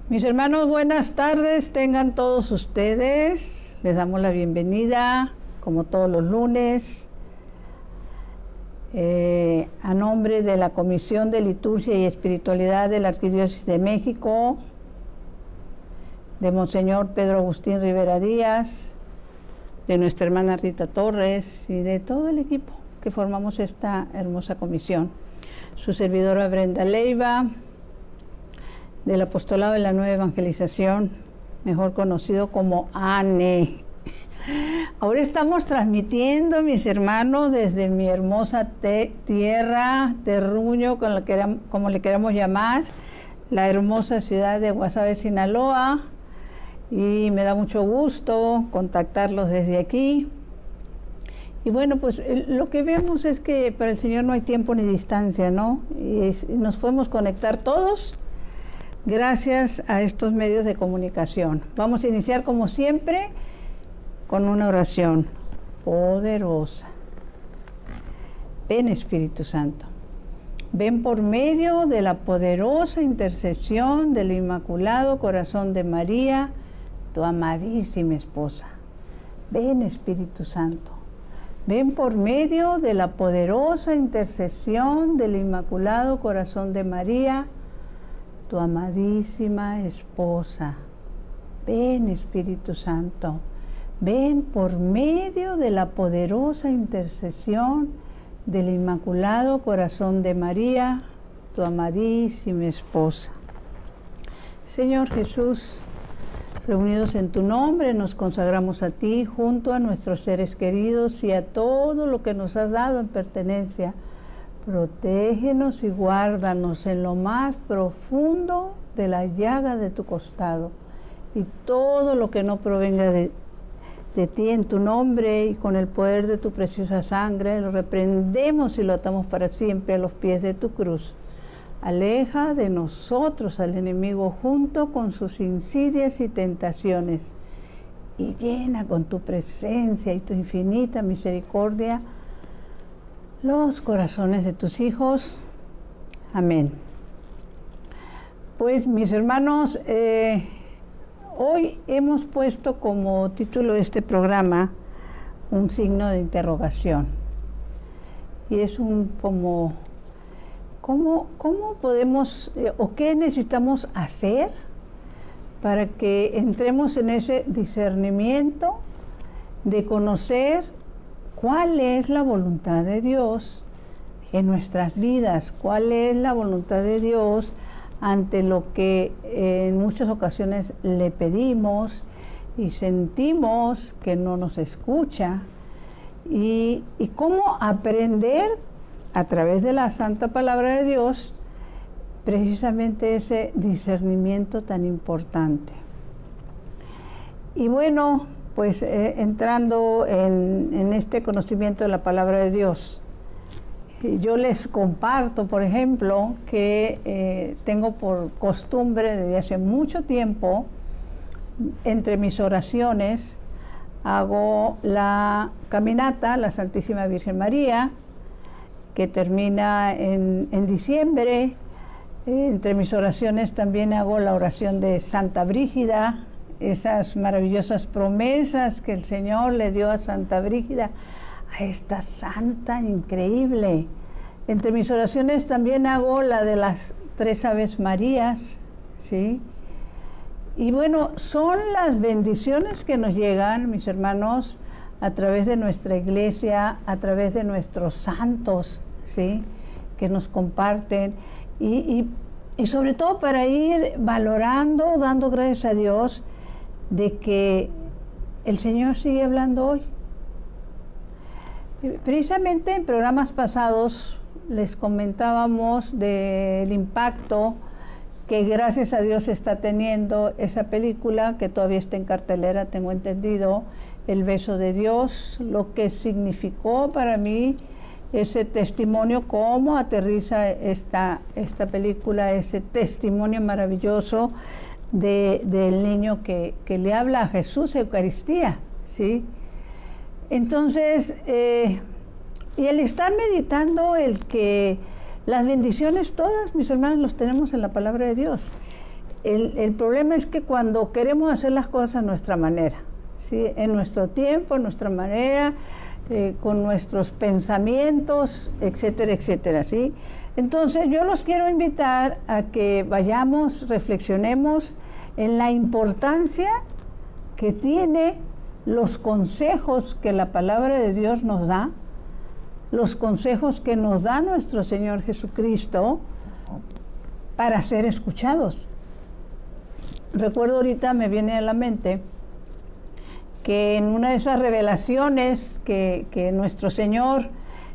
Mis hermanos, buenas tardes, tengan todos ustedes. Les damos la bienvenida, como todos los lunes, a nombre de la Comisión de Liturgia y Espiritualidad de la Arquidiócesis de México, de Monseñor Pedro Agustín Rivera Díaz, de nuestra hermana Rita Torres y de todo el equipo que formamos esta hermosa comisión. Su servidora Brenda Leiva, del Apostolado de la Nueva Evangelización, mejor conocido como ANE. Ahora estamos transmitiendo, mis hermanos, desde mi hermosa tierra, terruño, como le queramos llamar, la hermosa ciudad de Guasave, Sinaloa, y me da mucho gusto contactarlos desde aquí. Y bueno, pues lo que vemos es que para el Señor no hay tiempo ni distancia, ¿no? Y nos podemos conectar todos gracias a estos medios de comunicación. Vamos a iniciar como siempre con una oración poderosa. Ven, Espíritu Santo, ven por medio de la poderosa intercesión del Inmaculado Corazón de María, tu amadísima esposa. Ven, Espíritu Santo, ven por medio de la poderosa intercesión del Inmaculado Corazón de María, tu amadísima esposa. Ven, Espíritu Santo, ven por medio de la poderosa intercesión del Inmaculado Corazón de María, tu amadísima esposa. Señor Jesús, reunidos en tu nombre, nos consagramos a ti junto a nuestros seres queridos y a todo lo que nos has dado en pertenencia. Protégenos y guárdanos en lo más profundo de la llaga de tu costado, y todo lo que no provenga de ti en tu nombre y con el poder de tu preciosa sangre, lo reprendemos y lo atamos para siempre a los pies de tu cruz. Aleja de nosotros al enemigo junto con sus insidias y tentaciones, y llena con tu presencia y tu infinita misericordia los corazones de tus hijos. Amén. Pues mis hermanos, hoy hemos puesto como título de este programa un signo de interrogación. Y es ¿cómo podemos o qué necesitamos hacer para que entremos en ese discernimiento de conocer cuál es la voluntad de Dios en nuestras vidas, cuál es la voluntad de Dios ante lo que en muchas ocasiones le pedimos y sentimos que no nos escucha, y cómo aprender a través de la Santa Palabra de Dios precisamente ese discernimiento tan importante. Y bueno, pues entrando en este conocimiento de la Palabra de Dios, yo les comparto, por ejemplo, que tengo por costumbre desde hace mucho tiempo, entre mis oraciones, hago la caminata a la Santísima Virgen María, que termina en diciembre. Entre mis oraciones también hago la oración de Santa Brígida, esas maravillosas promesas que el Señor le dio a Santa Brígida, a esta santa increíble. Entre mis oraciones también hago la de las 3 Aves Marías, ¿sí? Y bueno, son las bendiciones que nos llegan, mis hermanos, a través de nuestra iglesia, a través de nuestros santos, ¿sí?, que nos comparten, y sobre todo para ir valorando, dando gracias a Dios de que el Señor sigue hablando hoy. Precisamente en programas pasados les comentábamos del impacto que gracias a Dios está teniendo esa película, que todavía está en cartelera, tengo entendido, El beso de Dios, lo que significó para mí ese testimonio, cómo aterriza esta película, ese testimonio maravilloso del niño que le habla a Jesús, Eucaristía, ¿sí? Entonces, y el estar meditando el que las bendiciones todas, mis hermanos, los tenemos en la palabra de Dios. el problema es que cuando queremos hacer las cosas a nuestra manera, ¿sí? En nuestro tiempo, en nuestra manera, con nuestros pensamientos, etcétera, etcétera, ¿sí? Entonces yo los quiero invitar a que vayamos, reflexionemos en la importancia que tiene los consejos que la palabra de Dios nos da, los consejos que nos da nuestro Señor Jesucristo para ser escuchados. Recuerdo ahorita, me viene a la mente, que en una de esas revelaciones que nuestro Señor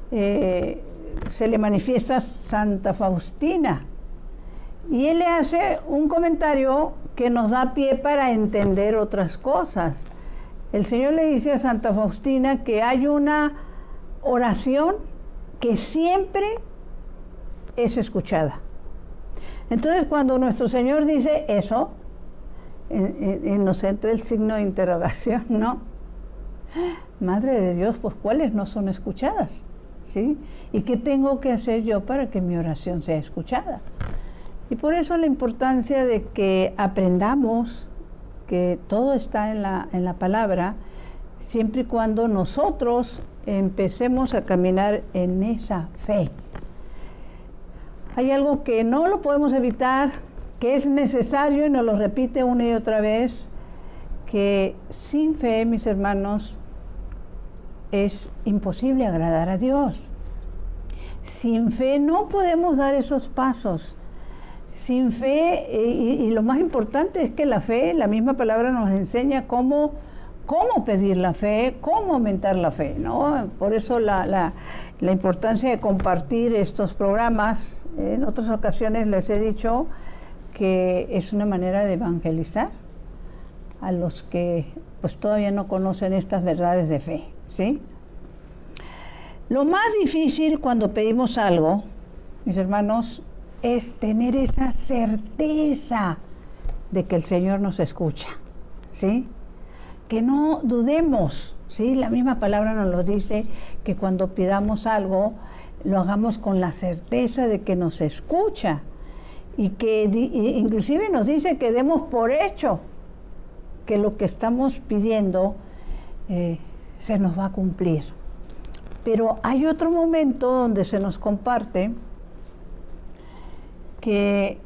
se le manifiesta a Santa Faustina, y Él le hace un comentario que nos da pie para entender otras cosas. El Señor le dice a Santa Faustina que hay una oración que siempre es escuchada. Entonces, cuando nuestro Señor dice eso, nos entra el signo de interrogación, ¿no? Madre de Dios, pues ¿cuáles no son escuchadas? ¿Sí? ¿Y qué tengo que hacer yo para que mi oración sea escuchada? Y por eso la importancia de que aprendamos que todo está en la palabra, siempre y cuando nosotros empecemos a caminar en esa fe. Hay algo que no lo podemos evitar, que es necesario, y nos lo repite una y otra vez, que sin fe, mis hermanos, es imposible agradar a Dios. Sin fe no podemos dar esos pasos. Sin fe, y lo más importante es que la fe, la misma palabra nos enseña cómo pedir la fe, cómo aumentar la fe, ¿no? Por eso la importancia de compartir estos programas. En otras ocasiones les he dicho que es una manera de evangelizar a los que pues todavía no conocen estas verdades de fe, ¿sí? Lo más difícil cuando pedimos algo, mis hermanos, es tener esa certeza de que el Señor nos escucha, ¿sí? Que no dudemos, ¿sí? La misma palabra nos lo dice, que cuando pidamos algo, lo hagamos con la certeza de que nos escucha, y que inclusive nos dice que demos por hecho que lo que estamos pidiendo se nos va a cumplir. Pero hay otro momento donde se nos comparte que,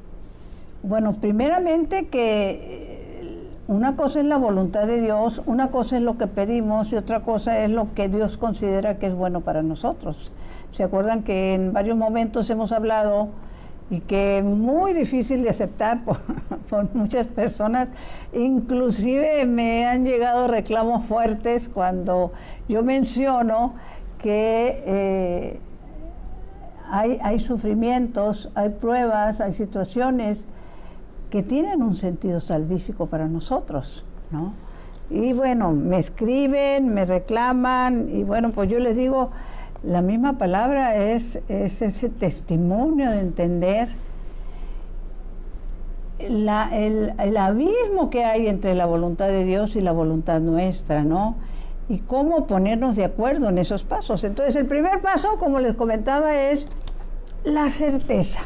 bueno, primeramente que una cosa es la voluntad de Dios, una cosa es lo que pedimos y otra cosa es lo que Dios considera que es bueno para nosotros. ¿Se acuerdan que en varios momentos hemos hablado y que es muy difícil de aceptar por muchas personas? Inclusive me han llegado reclamos fuertes cuando yo menciono que hay sufrimientos, hay pruebas, hay situaciones que tienen un sentido salvífico para nosotros, ¿no? Y bueno, me escriben, me reclaman, y bueno, pues yo les digo, la misma palabra es ese testimonio de entender el abismo que hay entre la voluntad de Dios y la voluntad nuestra, ¿no? Y cómo ponernos de acuerdo en esos pasos. Entonces, el primer paso, como les comentaba, es la certeza.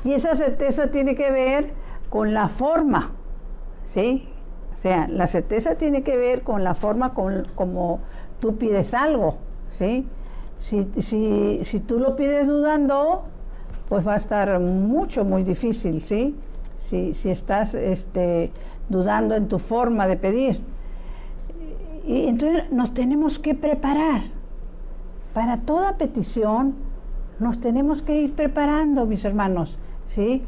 Y esa certeza tiene que ver con la forma, ¿sí? O sea, la certeza tiene que ver con la forma como tú pides algo, ¿sí? Si tú lo pides dudando, pues va a estar muy difícil, ¿sí? Si estás dudando en tu forma de pedir. Y entonces nos tenemos que preparar. Para toda petición nos tenemos que ir preparando, mis hermanos, ¿sí?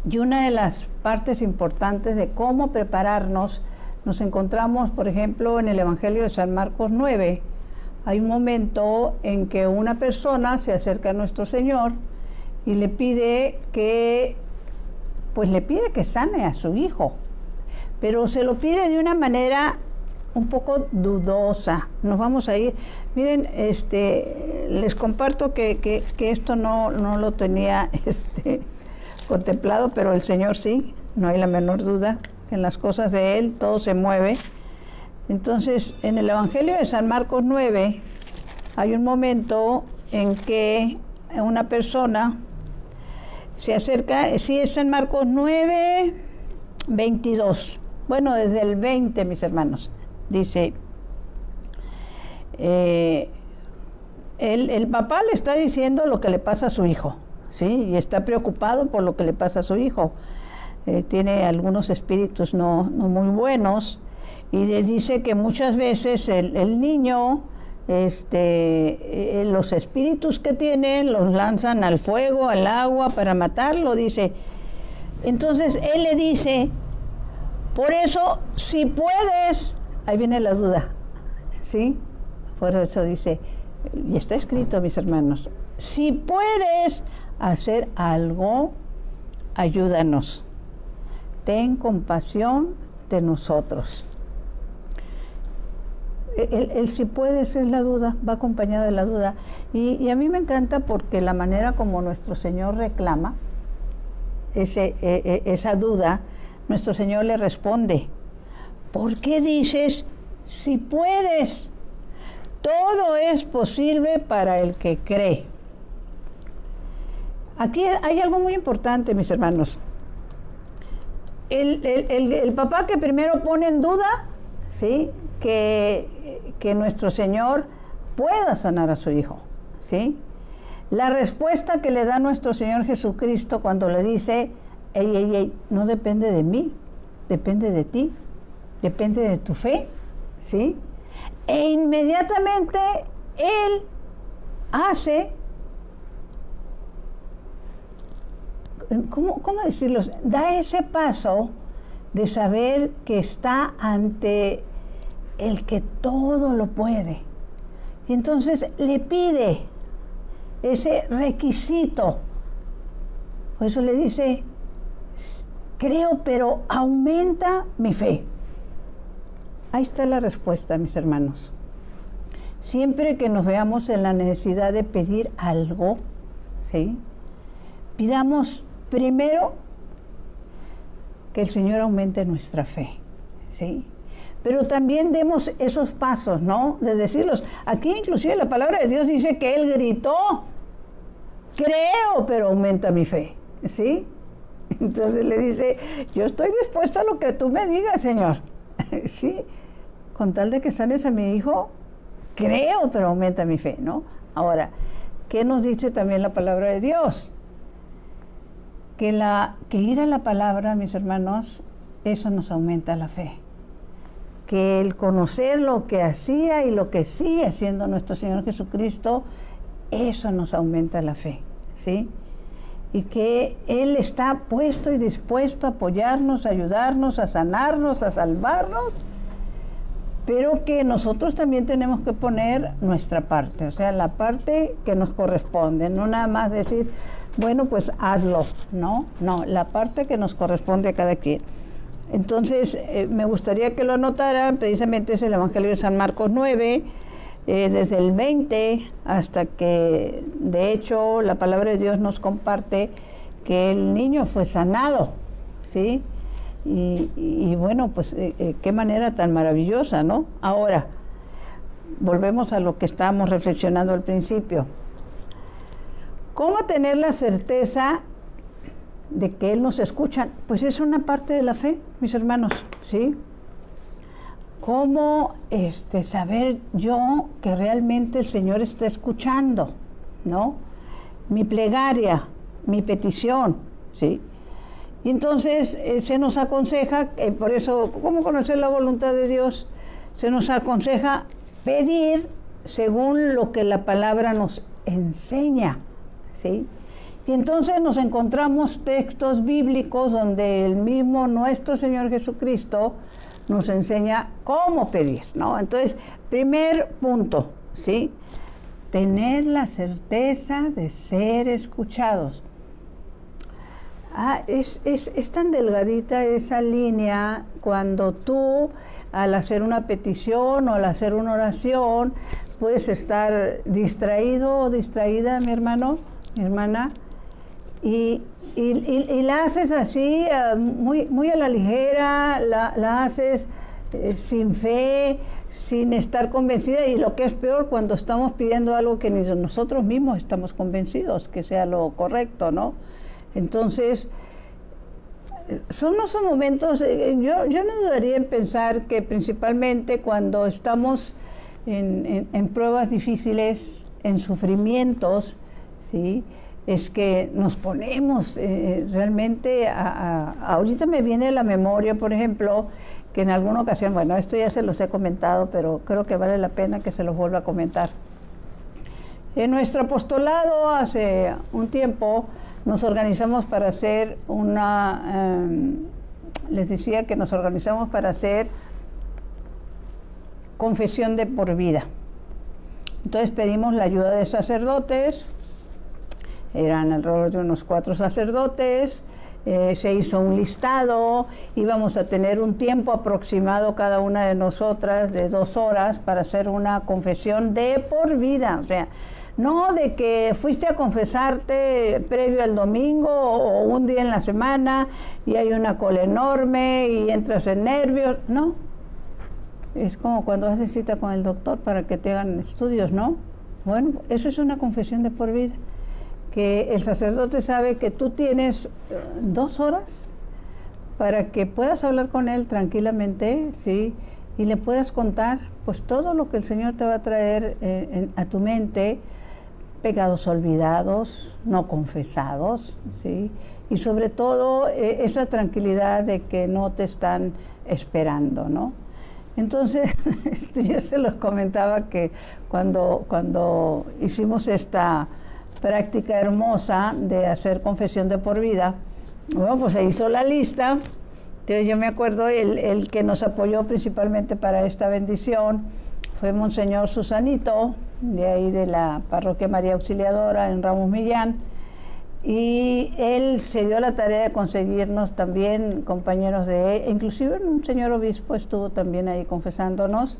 Y una de las partes importantes de cómo prepararnos, nos encontramos, por ejemplo, en el Evangelio de San Marcos 9. Hay un momento en que una persona se acerca a nuestro Señor y le pide que sane a su hijo, pero se lo pide de una manera un poco dudosa. Nos vamos a ir. Miren, les comparto que esto no lo tenía contemplado, pero el Señor sí, no hay la menor duda que en las cosas de Él todo se mueve. Entonces, en el Evangelio de San Marcos 9 hay un momento en que una persona Se acerca, sí, está en Marcos 9, 22. Bueno, desde el 20, mis hermanos. Dice, el papá le está diciendo lo que le pasa a su hijo, ¿sí? Y está preocupado por lo que le pasa a su hijo. Tiene algunos espíritus no muy buenos, y les dice que muchas veces el niño, los espíritus que tienen los lanzan al fuego, al agua para matarlo, dice. Entonces él le dice, por eso, si puedes, ahí viene la duda, ¿sí? Por eso dice, y está escrito, mis hermanos, si puedes hacer algo, ayúdanos. Ten compasión de nosotros. El si puedes es la duda, va acompañado de la duda. Y a mí me encanta porque la manera como nuestro Señor reclama esa duda, nuestro Señor le responde, ¿por qué dices si puedes? Todo es posible para el que cree. Aquí hay algo muy importante, mis hermanos. El papá que primero pone en duda, ¿sí?, que nuestro Señor pueda sanar a su hijo, ¿sí? La respuesta que le da nuestro Señor Jesucristo cuando le dice, ey, no depende de mí, depende de ti, depende de tu fe, ¿sí? E inmediatamente Él hace, ¿cómo decirlo? Da ese paso de saber que está ante el que todo lo puede. Y entonces le pide ese requisito. Por eso le dice, creo, pero aumenta mi fe. Ahí está la respuesta, mis hermanos. Siempre que nos veamos en la necesidad de pedir algo, ¿sí?, pidamos primero que el Señor aumente nuestra fe, ¿sí? Pero también demos esos pasos, ¿no?, de decirlos. Aquí inclusive la palabra de Dios dice que Él gritó, creo, pero aumenta mi fe, ¿sí? Entonces le dice, yo estoy dispuesto a lo que tú me digas, Señor, ¿sí? Con tal de que sanes a mi hijo, creo, pero aumenta mi fe, ¿no? Ahora, ¿qué nos dice también la palabra de Dios? Que ir a la palabra, mis hermanos, eso nos aumenta la fe. Que el conocer lo que hacía y lo que sigue haciendo nuestro Señor Jesucristo, eso nos aumenta la fe, ¿sí? Y que Él está puesto y dispuesto a apoyarnos, a ayudarnos, a sanarnos, a salvarnos, pero que nosotros también tenemos que poner nuestra parte, o sea, la parte que nos corresponde, no nada más decir, bueno, pues hazlo, no, la parte que nos corresponde a cada quien. Entonces, me gustaría que lo anotaran, precisamente es el Evangelio de San Marcos 9, desde el 20 hasta que, de hecho, la palabra de Dios nos comparte que el niño fue sanado, ¿sí? Y bueno, pues qué manera tan maravillosa, ¿no? Ahora, volvemos a lo que estábamos reflexionando al principio. ¿Cómo tener la certeza de que Él nos escucha? Pues es una parte de la fe, mis hermanos, ¿sí? ¿Cómo saber yo que realmente el Señor está escuchando, ¿no? Mi plegaria, mi petición, ¿sí? Y entonces se nos aconseja, por eso, ¿cómo conocer la voluntad de Dios? Se nos aconseja pedir según lo que la palabra nos enseña, ¿sí? Y entonces nos encontramos textos bíblicos donde el mismo nuestro Señor Jesucristo nos enseña cómo pedir, ¿no? Entonces, primer punto, ¿sí? Tener la certeza de ser escuchados. Es tan delgadita esa línea cuando tú, al hacer una petición o al hacer una oración, puedes estar distraído o distraída, mi hermano, mi hermana, y la haces así, muy a la ligera, la haces sin fe, sin estar convencida, y lo que es peor, cuando estamos pidiendo algo que ni nosotros mismos estamos convencidos que sea lo correcto, ¿no? Entonces, son esos momentos, yo no dudaría en pensar que principalmente cuando estamos en pruebas difíciles, en sufrimientos, ¿sí?, es que nos ponemos realmente ahorita me viene a la memoria, por ejemplo, que en alguna ocasión, bueno, esto ya se los he comentado, pero creo que vale la pena que se los vuelva a comentar. En nuestro apostolado hace un tiempo nos organizamos para hacer les decía que nos organizamos para hacer confesión de por vida. Entonces pedimos la ayuda de sacerdotes, eran alrededor de unos 4 sacerdotes, se hizo un listado, íbamos a tener un tiempo aproximado cada una de nosotras de 2 horas para hacer una confesión de por vida, o sea, no de que fuiste a confesarte previo al domingo o un día en la semana y hay una cola enorme y entras en nervios, no. Es como cuando haces cita con el doctor para que te hagan estudios, ¿no? Bueno, eso es una confesión de por vida. Que el sacerdote sabe que tú tienes 2 horas para que puedas hablar con él tranquilamente, ¿sí? Y le puedas contar pues todo lo que el Señor te va a traer a tu mente, pecados olvidados, no confesados, ¿sí? Y sobre todo esa tranquilidad de que no te están esperando, ¿no? Entonces, yo se los comentaba que cuando hicimos esta práctica hermosa de hacer confesión de por vida, bueno, pues se hizo la lista. Entonces yo me acuerdo, el que nos apoyó principalmente para esta bendición fue Monseñor Susanito, de ahí de la Parroquia María Auxiliadora en Ramos Millán, y él se dio la tarea de conseguirnos también compañeros de él, inclusive un señor obispo estuvo también ahí confesándonos.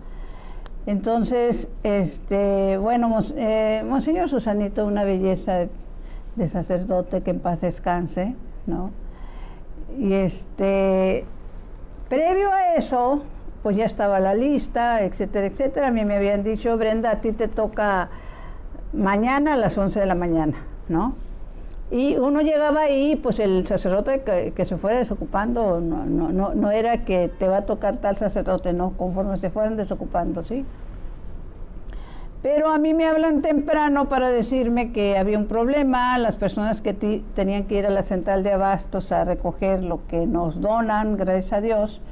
Entonces, bueno, Monseñor Susanito, una belleza de sacerdote, que en paz descanse, ¿no? Y previo a eso, pues ya estaba la lista, etcétera, etcétera. A mí me habían dicho, Brenda, a ti te toca mañana a las 11 de la mañana, ¿no? Y uno llegaba ahí, pues el sacerdote que se fuera desocupando, no era que te va a tocar tal sacerdote, no, conforme se fueran desocupando, ¿sí? Pero a mí me hablan temprano para decirme que había un problema, las personas que tenían que ir a la central de abastos a recoger lo que nos donan, gracias a Dios,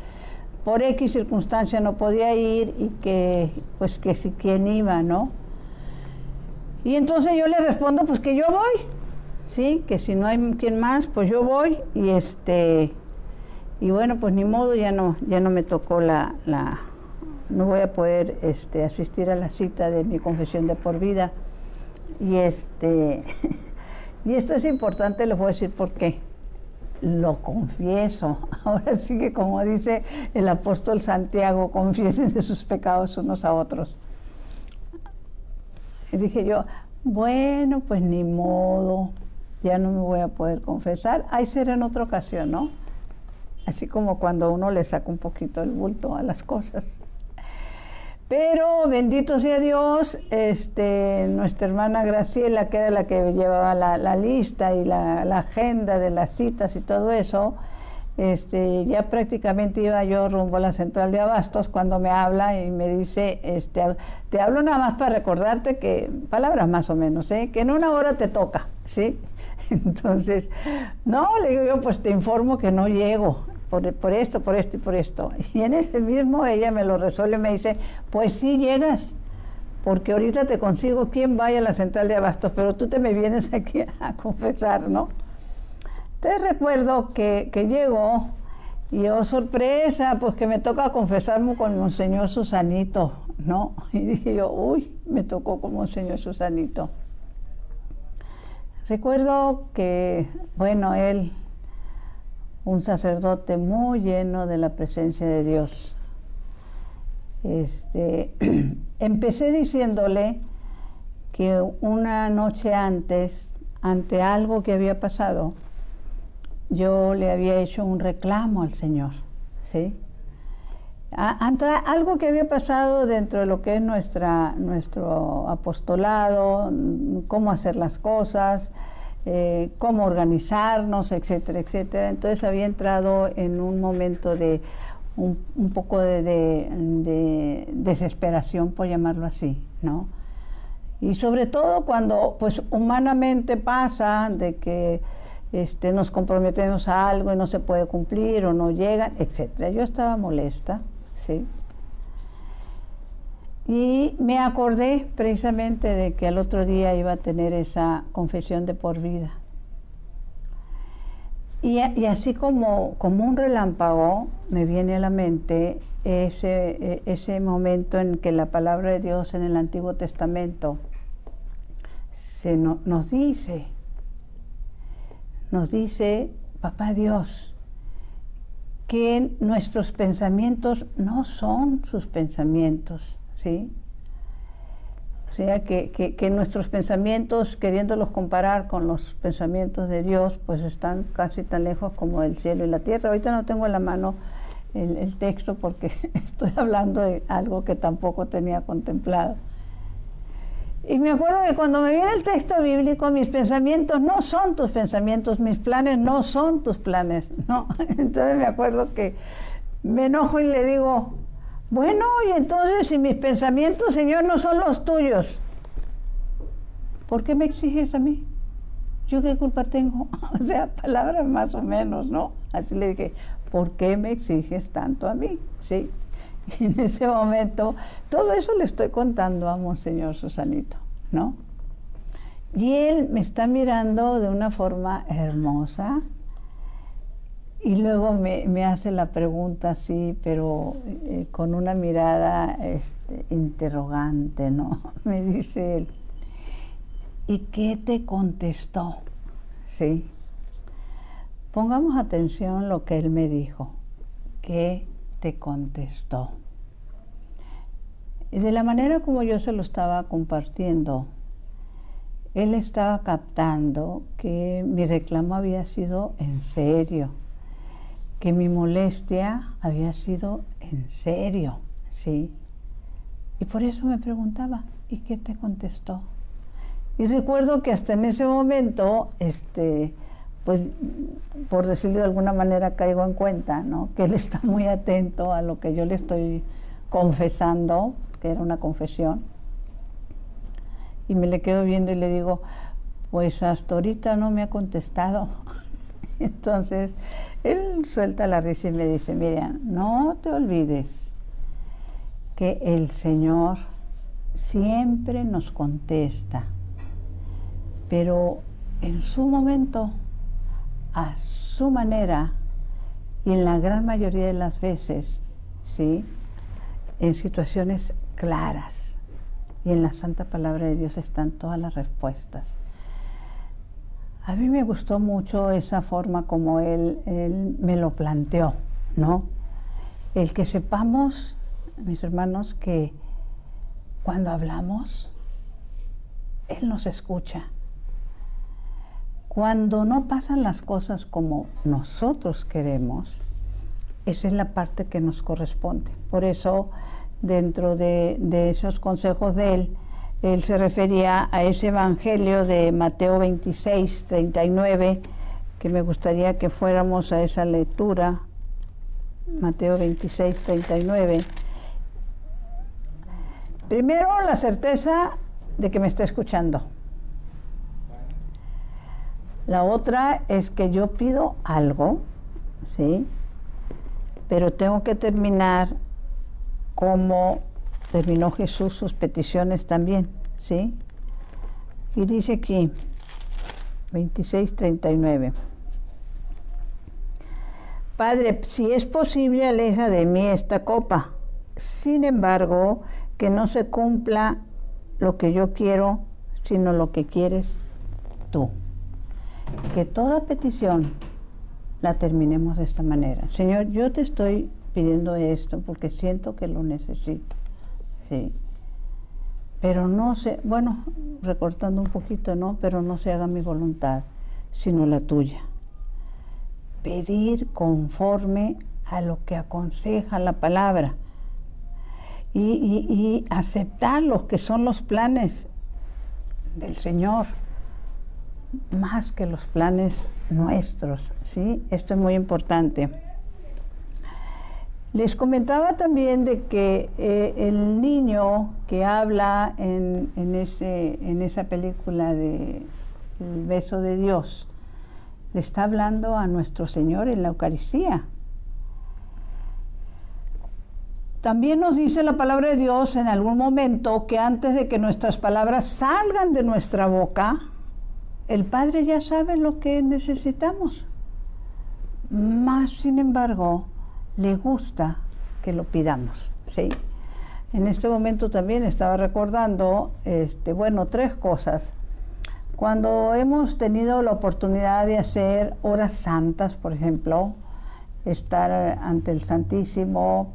por X circunstancia no podía ir y que, pues que si quién iba, ¿no? Y entonces yo le respondo, pues que yo voy. Sí, que si no hay quien más, pues yo voy y bueno, pues ni modo, ya no me tocó no voy a poder asistir a la cita de mi confesión de por vida. Y y esto es importante, les voy a decir por qué. Lo confieso. Ahora sí que, como dice el apóstol Santiago, confiésense sus pecados unos a otros. Y dije yo, bueno, pues ni modo, ya no me voy a poder confesar, ahí será en otra ocasión, ¿no? Así como cuando uno le saca un poquito el bulto a las cosas. Pero bendito sea Dios, nuestra hermana Graciela, que era la que llevaba la lista y la agenda de las citas y todo eso, ya prácticamente iba yo rumbo a la central de abastos cuando me habla y me dice, te hablo nada más para recordarte que, palabras más o menos, que en 1 hora te toca, ¿sí? Entonces, no, le digo yo, pues te informo que no llego, por esto y por esto. Y en ese mismo ella me lo resuelve y me dice, pues sí llegas, porque ahorita te consigo quien vaya a la central de abastos, pero tú te me vienes aquí a confesar, ¿no? Entonces recuerdo que llego y oh sorpresa, pues que me toca confesarme con Monseñor Susanito, ¿no? Y dije yo, uy, me tocó con Monseñor Susanito. Recuerdo que, bueno, él, un sacerdote muy lleno de la presencia de Dios. Empecé diciéndole que una noche antes, ante algo que había pasado, yo le había hecho un reclamo al Señor, ¿sí? Ante algo que había pasado dentro de lo que es nuestro apostolado, cómo hacer las cosas, cómo organizarnos, etcétera, etcétera. Entonces había entrado en un momento de un poco de desesperación, por llamarlo así, ¿no? Y sobre todo cuando, pues, humanamente pasa de que nos comprometemos a algo y no se puede cumplir o no llegan, etcétera. Yo estaba molesta, ¿sí? Y me acordé precisamente de que al otro día iba a tener esa confesión de por vida. Y así como un relámpago me viene a la mente ese momento en que la palabra de Dios en el Antiguo Testamento nos dice, Papá Dios, que nuestros pensamientos no son sus pensamientos, ¿sí? O sea, que nuestros pensamientos, queriéndolos comparar con los pensamientos de Dios, pues están casi tan lejos como el cielo y la tierra. Ahorita no tengo en la mano el texto porque estoy hablando de algo que tampoco tenía contemplado. Y me acuerdo que cuando me viene el texto bíblico, mis pensamientos no son tus pensamientos, mis planes no son tus planes, ¿no? Entonces me acuerdo que me enojo y le digo, bueno, y entonces si mis pensamientos, Señor, no son los tuyos, ¿por qué me exiges a mí? ¿Yo qué culpa tengo? O sea, palabras más o menos, ¿no? Así le dije, ¿por qué me exiges tanto a mí? ¿Sí? Y en ese momento, todo eso le estoy contando a Monseñor Susanito, ¿no? Y él me está mirando de una forma hermosa y luego me hace la pregunta así, pero con una mirada interrogante, ¿no? Me dice él, ¿y qué te contestó? Sí. Pongamos atención lo que él me dijo. ¿Qué te contestó? Y de la manera como yo se lo estaba compartiendo, él estaba captando que mi reclamo había sido en serio, que mi molestia había sido en serio, ¿sí? Y por eso me preguntaba, ¿y qué te contestó? Y recuerdo que hasta en ese momento, pues, por decirlo de alguna manera, caigo en cuenta, ¿no? Que él está muy atento a lo que yo le estoy confesando, que era una confesión. Y me le quedo viendo y le digo, pues hasta ahorita no me ha contestado. Entonces, él suelta la risa y me dice, Miriam, no te olvides que el Señor siempre nos contesta, pero en su momento, a su manera y en la gran mayoría de las veces, ¿sí? En situaciones claras. Y en la Santa Palabra de Dios están todas las respuestas. A mí me gustó mucho esa forma como él me lo planteó, ¿no? El que sepamos, mis hermanos, que cuando hablamos, Él nos escucha. Cuando no pasan las cosas como nosotros queremos, esa es la parte que nos corresponde. Por eso, dentro de esos consejos de él se refería a ese evangelio de Mateo 26, 39, que me gustaría que fuéramos a esa lectura, Mateo 26, 39. Primero, la certeza de que me está escuchando. La otra es que yo pido algo, ¿sí? Pero tengo que terminar como terminó Jesús sus peticiones también, ¿sí? Y dice aquí, 26:39. Padre, si es posible, aleja de mí esta copa. Sin embargo, que no se cumpla lo que yo quiero, sino lo que quieres tú. Que toda petición la terminemos de esta manera. Señor, yo te estoy pidiendo esto porque siento que lo necesito. Sí. Pero no se, bueno, recortando un poquito, ¿no? Pero no se haga mi voluntad, sino la tuya. Pedir conforme a lo que aconseja la palabra. Y aceptar los que son los planes del Señor. más que los planes nuestros, ¿sí? Esto es muy importante. Les comentaba también de que el niño que habla en esa película de El beso de Dios, le está hablando a nuestro Señor en la Eucaristía. También nos dice la palabra de Dios en algún momento que antes de que nuestras palabras salgan de nuestra boca, el Padre ya sabe lo que necesitamos. Más, sin embargo, le gusta que lo pidamos, ¿sí? En este momento también estaba recordando, bueno, 3 cosas. Cuando hemos tenido la oportunidad de hacer horas santas, por ejemplo, estar ante el Santísimo,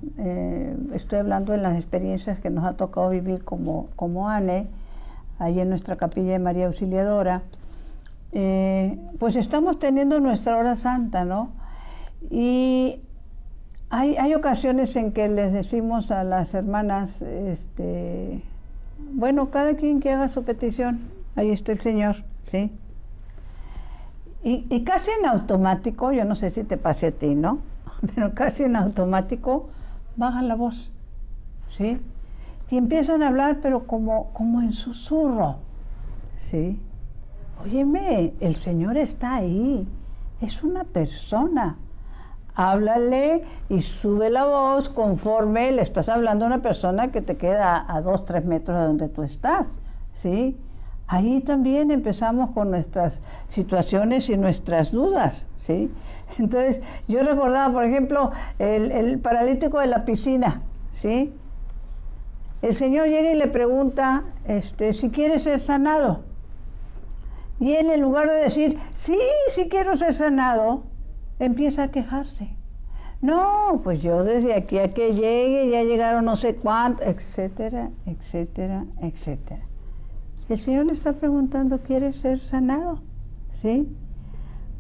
estoy hablando de las experiencias que nos ha tocado vivir como ANE, ahí en nuestra capilla de María Auxiliadora, pues estamos teniendo nuestra hora santa, ¿no? Y hay ocasiones en que les decimos a las hermanas, bueno, cada quien que haga su petición, ahí está el Señor, ¿sí? Y casi en automático, yo no sé si te pase a ti, ¿no? Pero casi en automático bajan la voz, ¿sí? Y empiezan a hablar, pero como en susurro, ¿sí? Óyeme, el Señor está ahí, es una persona. Háblale y sube la voz conforme le estás hablando a una persona que te queda a 2, 3 metros de donde tú estás, ¿sí? Ahí también empezamos con nuestras situaciones y nuestras dudas, ¿sí? Entonces, yo recordaba, por ejemplo, el paralítico de la piscina, ¿sí? El Señor llega y le pregunta si quiere ser sanado. Y él, en lugar de decir, sí quiero ser sanado, empieza a quejarse. No, pues yo desde aquí a que llegue, ya llegaron no sé cuánto, etcétera, etcétera, etcétera. El Señor le está preguntando, ¿quieres ser sanado? ¿Sí?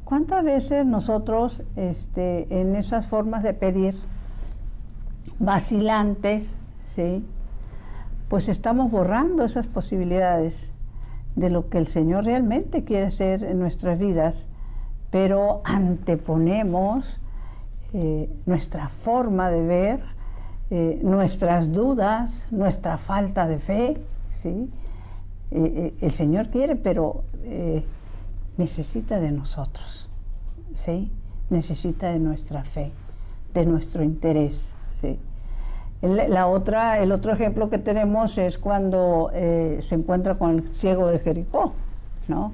¿Cuántas veces nosotros, en esas formas de pedir vacilantes, ¿sí? Pues estamos borrando esas posibilidades de lo que el Señor realmente quiere hacer en nuestras vidas, pero anteponemos nuestra forma de ver, nuestras dudas, nuestra falta de fe, ¿sí? El Señor quiere, pero necesita de nosotros, ¿sí? Necesita de nuestra fe, de nuestro interés, ¿sí? El otro ejemplo que tenemos es cuando se encuentra con el ciego de Jericó, ¿no?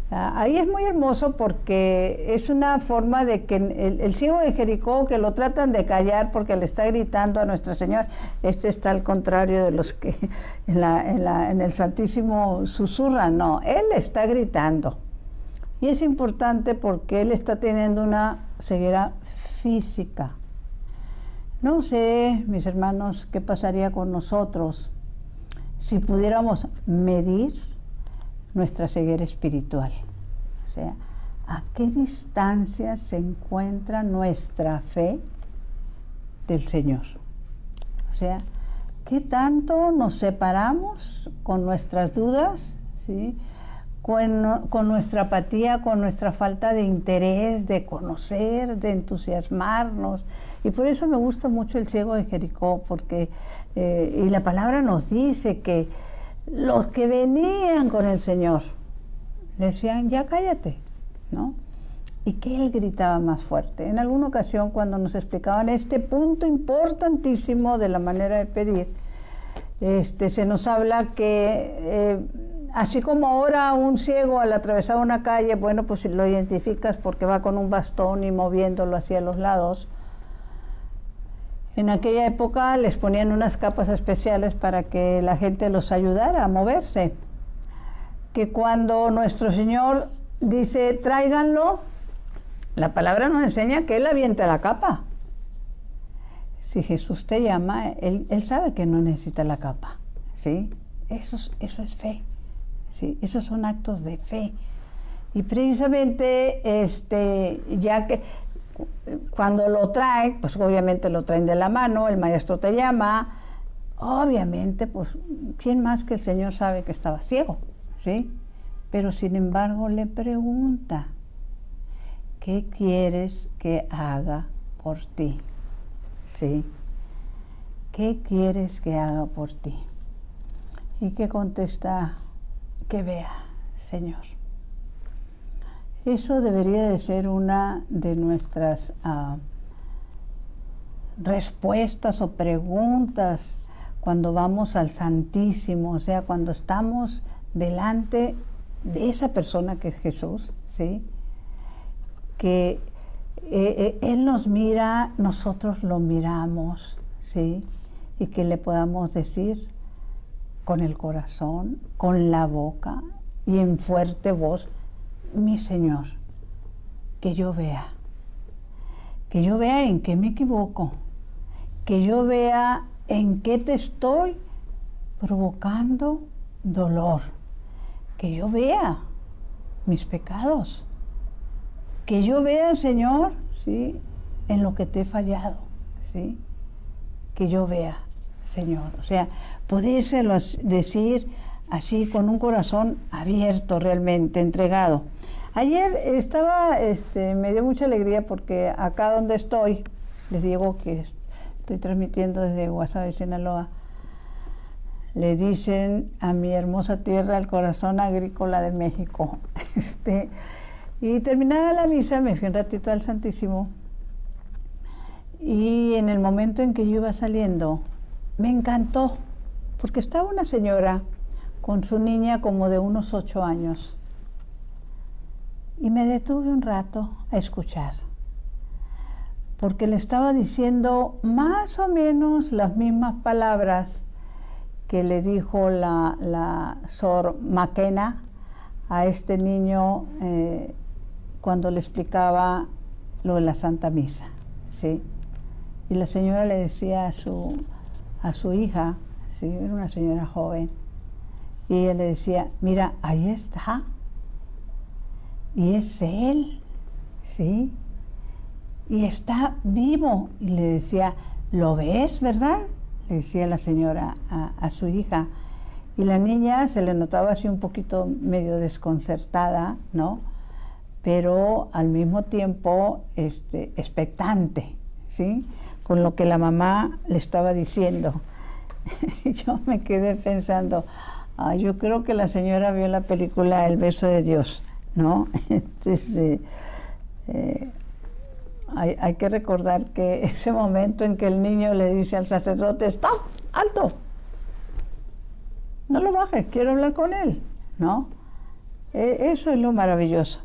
Ahí es muy hermoso porque es una forma de que el ciego de Jericó, que lo tratan de callar porque le está gritando a Nuestro Señor, está al contrario de los que en el Santísimo susurran, no, él está gritando. Y es importante porque él está teniendo una ceguera física. No sé, mis hermanos, qué pasaría con nosotros si pudiéramos medir nuestra ceguera espiritual. O sea, ¿a qué distancia se encuentra nuestra fe del Señor? O sea, ¿qué tanto nos separamos con nuestras dudas, ¿sí? Con nuestra apatía, con nuestra falta de interés, de conocer, de entusiasmarnos? Y por eso me gusta mucho el ciego de Jericó, porque y la palabra nos dice que los que venían con el Señor le decían, ya cállate, ¿no? Y que él gritaba más fuerte. En alguna ocasión, cuando nos explicaban este punto importantísimo de la manera de pedir, se nos habla que así como ahora un ciego al atravesar una calle, bueno, pues lo identificas porque va con un bastón y moviéndolo hacia los lados. En aquella época les ponían unas capas especiales para que la gente los ayudara a moverse. Que cuando nuestro Señor dice, tráiganlo, la palabra nos enseña que Él avienta la capa. Si Jesús te llama, Él sabe que no necesita la capa, ¿sí? Eso es fe, ¿sí? Esos son actos de fe. Y precisamente, ya que cuando lo traen, pues obviamente lo traen de la mano, el maestro te llama, obviamente, pues, ¿quién más que el Señor sabe que estaba ciego? ¿Sí? pero sin embargo le pregunta, ¿qué quieres que haga por ti? ¿Sí? ¿Qué quieres que haga por ti? ¿Y qué contesta? Que vea, Señor. Eso debería de ser una de nuestras respuestas o preguntas cuando vamos al Santísimo, o sea, cuando estamos delante de esa persona que es Jesús, ¿sí? Que Él nos mira, nosotros lo miramos, ¿sí? Y que le podamos decir con el corazón, con la boca y en fuerte voz, mi Señor, que yo vea en qué me equivoco, que yo vea en qué te estoy provocando dolor, que yo vea mis pecados, que yo vea, Señor, ¿sí? En lo que te he fallado, ¿sí? Que yo vea, Señor. O sea, podérselo decir así con un corazón abierto, realmente entregado. Ayer estaba, me dio mucha alegría porque acá donde estoy, les digo que estoy transmitiendo desde Guasave, Sinaloa, le dicen a mi hermosa tierra el corazón agrícola de México. Y terminada la misa me fui un ratito al Santísimo y en el momento en que yo iba saliendo me encantó porque estaba una señora con su niña como de unos 8 años y me detuve un rato a escuchar porque le estaba diciendo más o menos las mismas palabras que le dijo la Sor Maquena a este niño cuando le explicaba lo de la Santa Misa, ¿sí? Y la señora le decía a su hija, ¿sí? Era una señora joven, y ella le decía, mira, ahí está, y es él, ¿sí? Y está vivo. Y le decía, ¿lo ves, verdad? Le decía la señora a su hija. Y la niña se le notaba así un poquito medio desconcertada, ¿no? Pero al mismo tiempo expectante, ¿sí? Con lo que la mamá le estaba diciendo. Y yo me quedé pensando, yo creo que la señora vio la película El beso de Dios, ¿no? Entonces, hay que recordar que ese momento en que el niño le dice al sacerdote, ¡stop! ¡Alto! No lo bajes, quiero hablar con él, ¿no? Eso es lo maravilloso.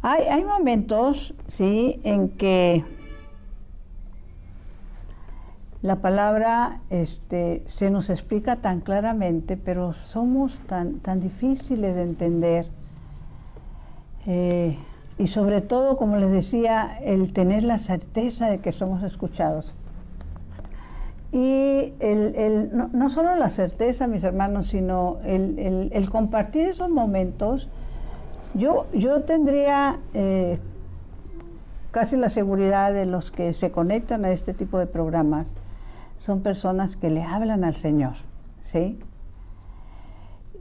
Hay momentos, ¿sí?, en que la palabra se nos explica tan claramente, pero somos tan difíciles de entender. Y sobre todo, como les decía, el tener la certeza de que somos escuchados. Y no solo la certeza, mis hermanos, sino el compartir esos momentos. Yo tendría casi la seguridad de los que se conectan a este tipo de programas son personas que le hablan al Señor, ¿sí?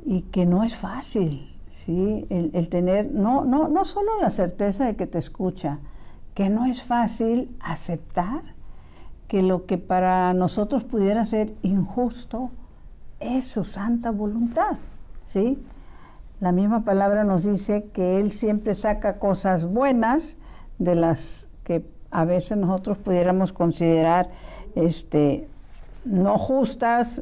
Y que no es fácil, ¿sí? El tener, no solo la certeza de que te escucha, que no es fácil aceptar que lo que para nosotros pudiera ser injusto es su santa voluntad, ¿sí? La misma palabra nos dice que Él siempre saca cosas buenas de las que a veces nosotros pudiéramos considerar no justas,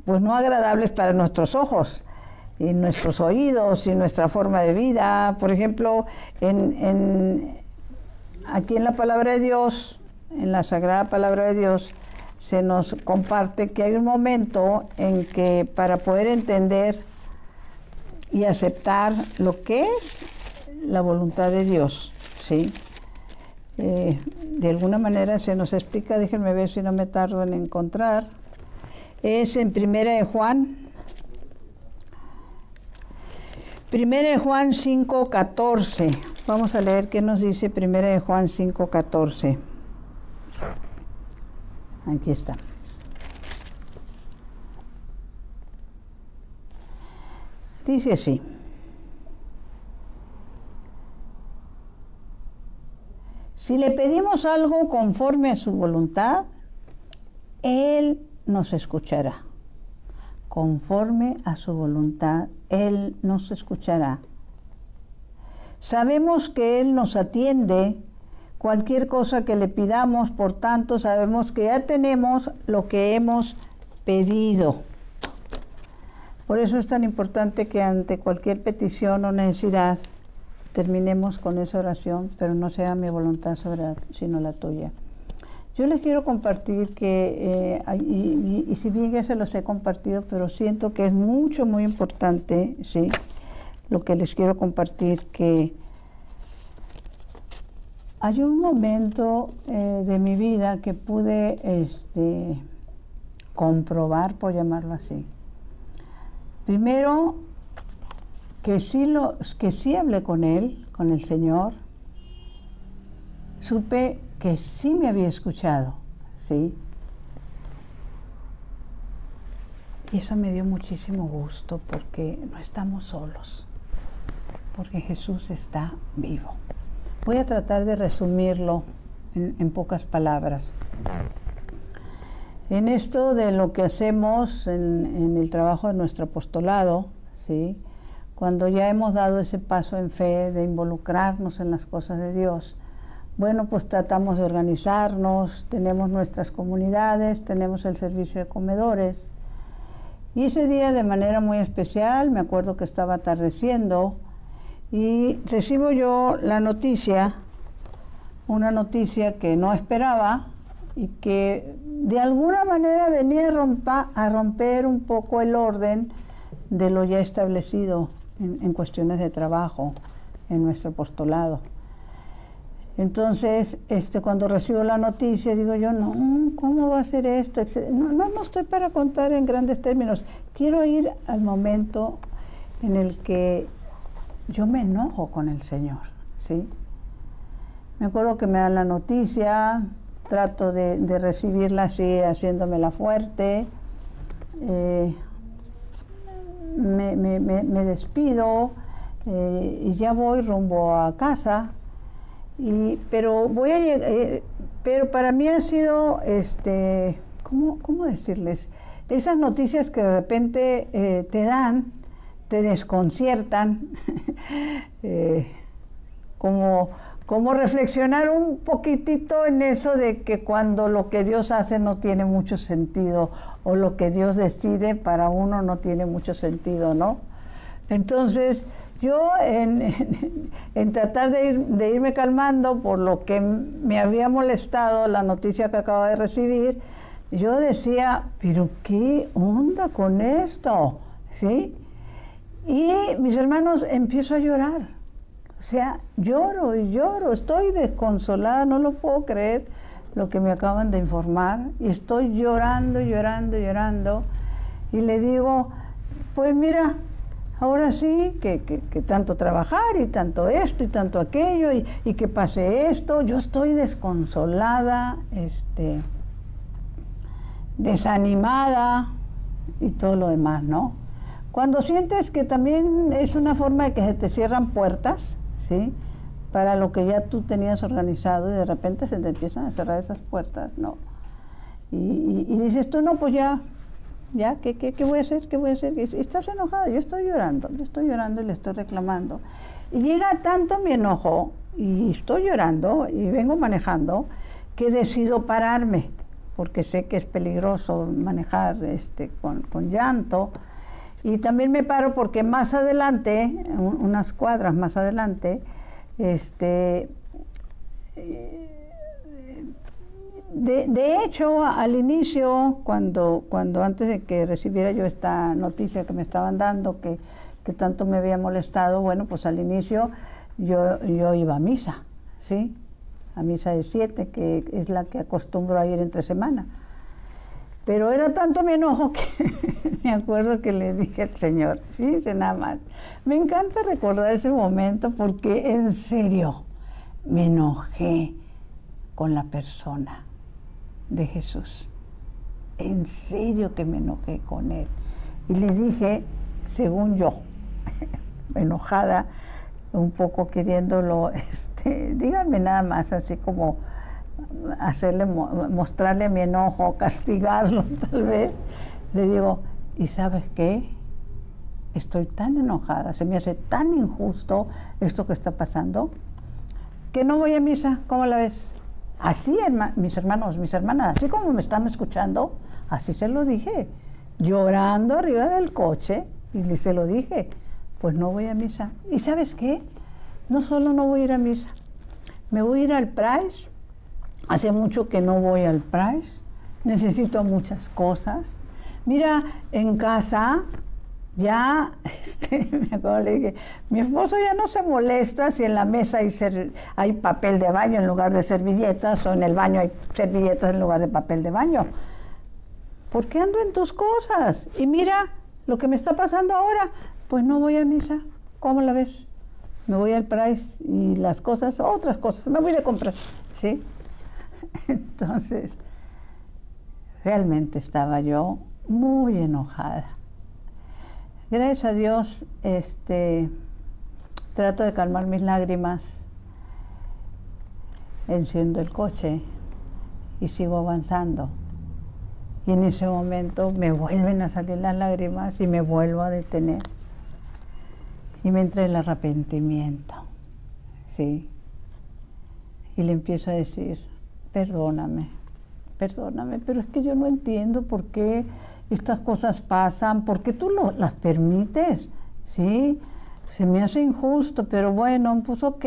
pues no agradables para nuestros ojos y nuestros oídos y nuestra forma de vida. Por ejemplo, aquí en la palabra de Dios, en la sagrada palabra de Dios, se nos comparte que hay un momento en que para poder entender y aceptar lo que es la voluntad de Dios, ¿sí? De alguna manera se nos explica, déjenme ver si no me tardo en encontrar, es en Primera de Juan 5:14. Vamos a leer qué nos dice Primera de Juan 5:14. Aquí está. Dice así: si le pedimos algo conforme a su voluntad, Él nos escuchará. Conforme a su voluntad, Él nos escuchará. Sabemos que Él nos atiende cualquier cosa que le pidamos, por tanto sabemos que ya tenemos lo que hemos pedido. Por eso es tan importante que ante cualquier petición o necesidad terminemos con esa oración, pero no sea mi voluntad sino la tuya. Yo les quiero compartir que, y si bien ya se los he compartido, pero siento que es muy importante, ¿sí?, lo que les quiero compartir, que hay un momento de mi vida que pude comprobar, por llamarlo así. Primero, que sí hablé con Él, con el Señor. Supe que sí me había escuchado, ¿sí? Y eso me dio muchísimo gusto, porque no estamos solos, porque Jesús está vivo. Voy a tratar de resumirlo en pocas palabras. En esto de lo que hacemos en el trabajo de nuestro apostolado, ¿sí?, cuando ya hemos dado ese paso en fe de involucrarnos en las cosas de Dios, bueno, pues tratamos de organizarnos, tenemos nuestras comunidades, tenemos el servicio de comedores. Y ese día, de manera muy especial, me acuerdo que estaba atardeciendo y recibo yo la noticia, una noticia que no esperaba y que de alguna manera venía a romper un poco el orden de lo ya establecido en cuestiones de trabajo en nuestro apostolado. Entonces, cuando recibo la noticia, digo yo, no, ¿cómo va a ser esto? No estoy para contar en grandes términos. Quiero ir al momento en el que yo me enojo con el Señor, ¿sí? Me acuerdo que me dan la noticia, trato de recibirla así, haciéndomela fuerte. Me despido y ya voy rumbo a casa. Pero para mí ha sido, ¿cómo decirles? Esas noticias que de repente te desconciertan, como reflexionar un poquitito en eso de que cuando lo que Dios hace no tiene mucho sentido, o lo que Dios decide para uno no tiene mucho sentido, ¿no? Entonces, yo en tratar de irme calmando por lo que me había molestado la noticia que acababa de recibir, yo decía, pero ¿qué onda con esto? ¿Sí? Y mis hermanos, empiezo a llorar. O sea, lloro y lloro, estoy desconsolada, no lo puedo creer lo que me acaban de informar. Y estoy llorando, llorando. Y le digo, pues mira, ahora sí, que tanto trabajar y tanto esto y tanto aquello y que pase esto. Yo estoy desconsolada, desanimada y todo lo demás, ¿no? Cuando sientes que también es una forma de que se te cierran puertas, ¿sí?, para lo que ya tú tenías organizado y de repente se te empiezan a cerrar esas puertas, ¿no? Y dices tú, no, pues ya, ¿qué voy a hacer? ¿Qué voy a hacer? Y estás enojada, yo estoy llorando y le estoy reclamando. Y llega tanto mi enojo, y estoy llorando, y vengo manejando, que decido pararme, porque sé que es peligroso manejar con llanto. Y también me paro porque más adelante, unas cuadras más adelante, de hecho, al inicio, cuando antes de que recibiera yo esta noticia que me estaban dando, que tanto me había molestado, bueno, pues al inicio yo iba a misa, ¿sí? A misa de 7, que es la que acostumbro a ir entre semana. Pero era tanto mi enojo que me acuerdo que le dije al Señor, fíjense nada más, me encanta recordar ese momento porque en serio me enojé con la persona de Jesús. En serio que me enojé con Él. Y le dije, según yo, enojada, un poco queriéndolo, díganme nada más, así como mostrarle mi enojo, castigarlo tal vez. Le digo, ¿y sabes qué? Estoy tan enojada, se me hace tan injusto esto que está pasando, que no voy a misa. ¿Cómo la ves? Así, mis hermanos, mis hermanas, así como me están escuchando, así se lo dije, llorando arriba del coche, y se lo dije, pues no voy a misa. ¿Y sabes qué? No solo no voy a ir a misa, me voy a ir al Price. Hace mucho que no voy al Price, necesito muchas cosas. Mira, en casa ya, me acuerdo, le dije, mi esposo ya no se molesta si en la mesa hay papel de baño en lugar de servilletas, o en el baño hay servilletas en lugar de papel de baño. ¿Por qué ando en tus cosas? Y mira lo que me está pasando ahora, pues no voy a misa. ¿Cómo la ves? Me voy al Price y las cosas, otras cosas, me voy de comprar, ¿sí? Entonces, realmente estaba yo muy enojada. Gracias a Dios, trato de calmar mis lágrimas, enciendo el coche y sigo avanzando. Y en ese momento me vuelven a salir las lágrimas y me vuelvo a detener. Y me entra el arrepentimiento, ¿sí? Y le empiezo a decir, perdóname, perdóname, pero es que yo no entiendo por qué estas cosas pasan, por qué tú las permites, ¿sí? Se me hace injusto, pero bueno, pues ok,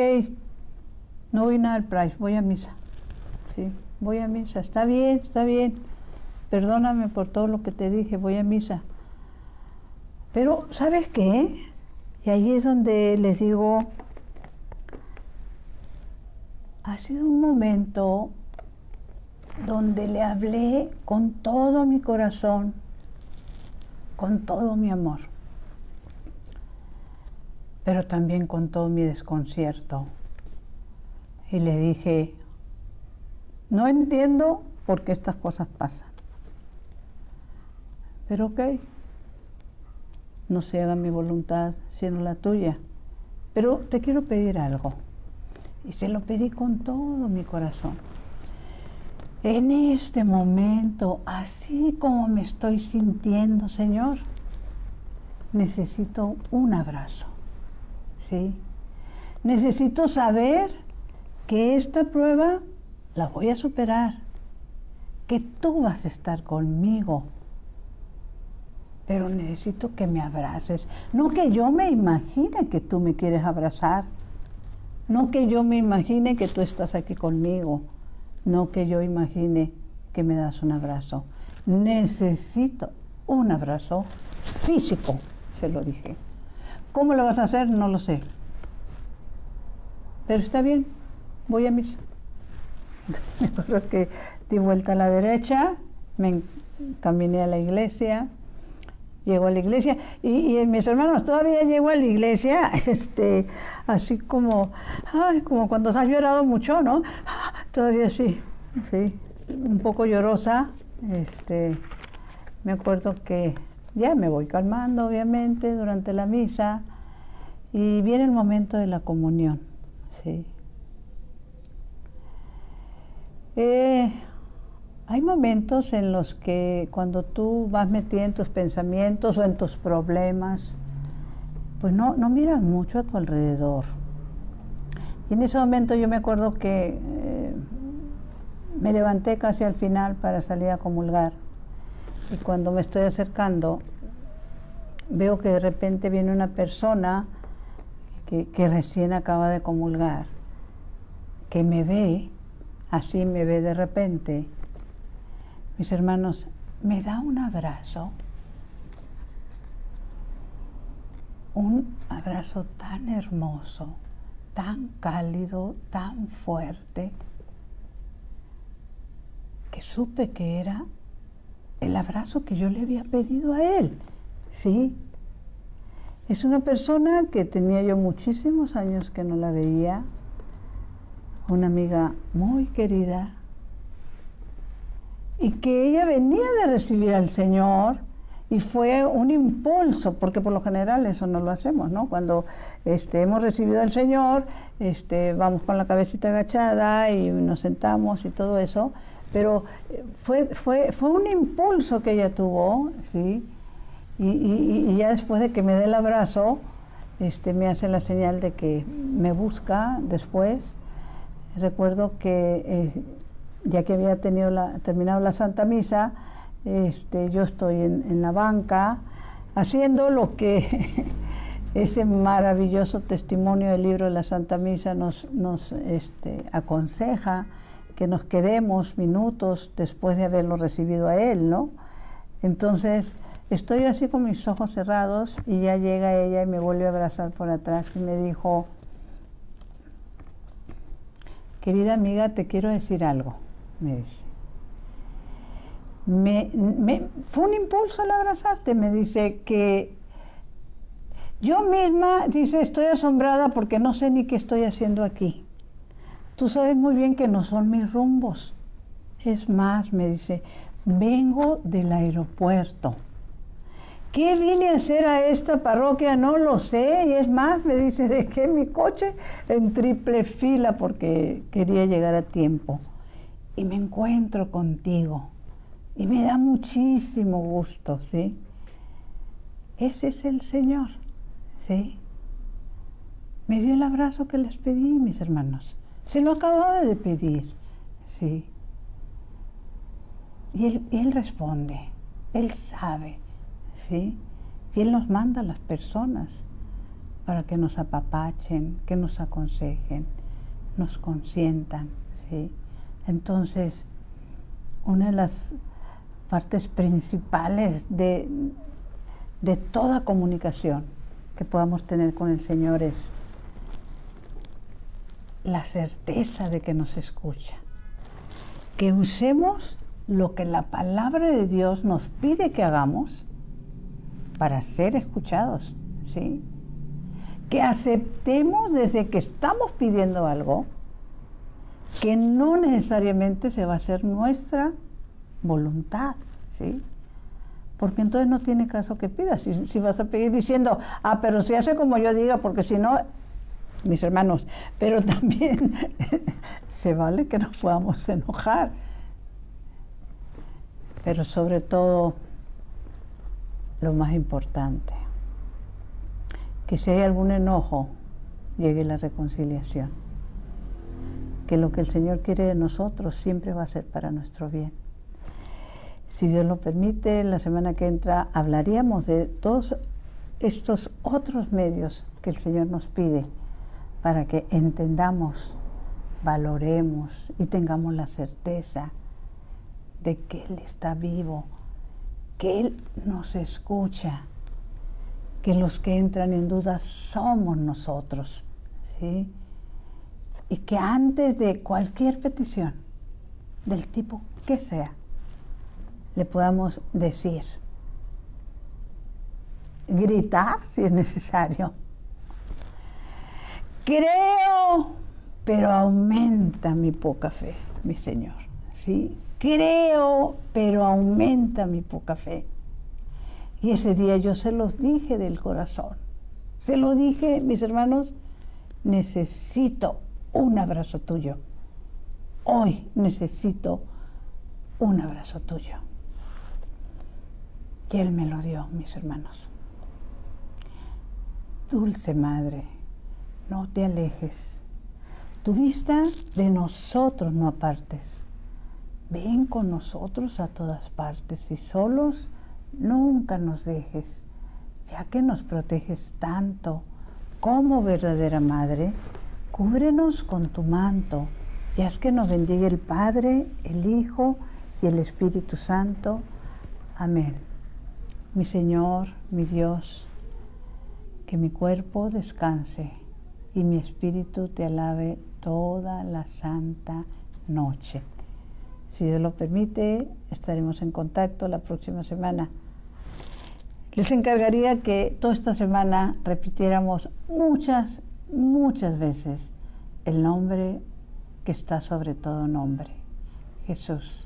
no voy nada al Price, voy a misa, ¿sí? Voy a misa, está bien, perdóname por todo lo que te dije, voy a misa. Pero, ¿sabes qué? Y ahí es donde les digo, ha sido un momento donde le hablé con todo mi corazón, con todo mi amor, pero también con todo mi desconcierto. Y le dije, no entiendo por qué estas cosas pasan, pero ok, no se haga mi voluntad, sino la tuya. Pero te quiero pedir algo. Y se lo pedí con todo mi corazón. En este momento, así como me estoy sintiendo, Señor, necesito un abrazo, ¿sí? Necesito saber que esta prueba la voy a superar, que tú vas a estar conmigo, pero necesito que me abraces. No que yo me imagine que tú me quieres abrazar, no que yo me imagine que tú estás aquí conmigo, no que yo imagine que me das un abrazo. Necesito un abrazo físico, se lo dije. ¿Cómo lo vas a hacer? No lo sé. Pero está bien, voy a misa. Me acuerdo que di vuelta a la derecha, me caminé a la iglesia, llego a la iglesia y mis hermanos, todavía llego a la iglesia, así como, ay, como cuando has llorado mucho, ¿no? Todavía sí, un poco llorosa. Me acuerdo que ya me voy calmando, obviamente, durante la misa, y viene el momento de la comunión, ¿sí? Hay momentos en los que cuando tú vas metida en tus pensamientos o en tus problemas, pues no miras mucho a tu alrededor. Y en ese momento yo me acuerdo que me levanté casi al final para salir a comulgar. Y cuando me estoy acercando, veo que de repente viene una persona que recién acaba de comulgar, que me ve, así me ve de repente. Mis hermanos, me da un abrazo tan hermoso, tan cálido, tan fuerte, que supe que era el abrazo que yo le había pedido a él, ¿sí? Es una persona que tenía yo muchísimos años que no la veía, una amiga muy querida, y que ella venía de recibir al Señor Y fue un impulso, porque por lo general eso no lo hacemos, ¿no? Cuando hemos recibido al Señor, vamos con la cabecita agachada y nos sentamos y todo eso, pero fue un impulso que ella tuvo, ¿sí? Y ya después de que me dé el abrazo, me hace la señal de que me busca después. Recuerdo que ya que había terminado la Santa Misa, yo estoy en la banca haciendo lo que ese maravilloso testimonio del libro de la Santa Misa nos aconseja, que nos quedemos minutos después de haberlo recibido a él, ¿no? Entonces estoy así con mis ojos cerrados y ya llega ella y me vuelve a abrazar por atrás y me dijo: querida amiga, te quiero decir algo, me dice. Fue un impulso al abrazarte, me dice, que yo misma, dice, estoy asombrada porque no sé ni qué estoy haciendo aquí. Tú sabes muy bien que no son mis rumbos. Es más, me dice, vengo del aeropuerto. ¿Qué vine a hacer a esta parroquia? No lo sé. Y es más, me dice, dejé mi coche en triple fila porque quería llegar a tiempo. Y me encuentro contigo. Y me da muchísimo gusto, ¿sí? Ese es el Señor, ¿sí? Me dio el abrazo que les pedí, mis hermanos. Se lo acababa de pedir, ¿sí? Y él responde, Él sabe, ¿sí? Y Él nos manda a las personas para que nos apapachen, que nos aconsejen, nos consientan, ¿sí? Entonces, una de las partes principales de toda comunicación que podamos tener con el Señor es la certeza de que nos escucha. Que usemos lo que la palabra de Dios nos pide que hagamos para ser escuchados, ¿sí? Que aceptemos desde que estamos pidiendo algo que no necesariamente se va a hacer nuestra voluntad, ¿sí? Porque entonces no tiene caso que pidas. Si vas a pedir diciendo, pero si hace como yo diga, porque si no, mis hermanos, pero también se vale que nos podamos enojar. Pero sobre todo, lo más importante, que si hay algún enojo, llegue la reconciliación. Que lo que el Señor quiere de nosotros siempre va a ser para nuestro bien. Si Dios lo permite, la semana que entra hablaríamos de todos estos otros medios que el Señor nos pide para que entendamos, valoremos y tengamos la certeza de que Él está vivo, que Él nos escucha, que los que entran en duda somos nosotros, ¿sí? Y que antes de cualquier petición, del tipo que sea, le podamos decir, gritar si es necesario. Creo, pero aumenta mi poca fe, mi Señor, ¿sí? Creo, pero aumenta mi poca fe. Y ese día yo se los dije del corazón. Se lo dije, mis hermanos, necesito un abrazo tuyo. Hoy necesito un abrazo tuyo. Y Él me lo dio, mis hermanos. Dulce Madre, no te alejes. Tu vista de nosotros no apartes. Ven con nosotros a todas partes y solos nunca nos dejes, ya que nos proteges tanto como verdadera Madre. Cúbrenos con tu manto y haz que nos bendiga el Padre, el Hijo y el Espíritu Santo. Amén. Mi Señor, mi Dios, que mi cuerpo descanse y mi espíritu te alabe toda la santa noche. Si Dios lo permite, estaremos en contacto la próxima semana. Les encargaría que toda esta semana repitiéramos muchas veces el nombre que está sobre todo nombre, Jesús.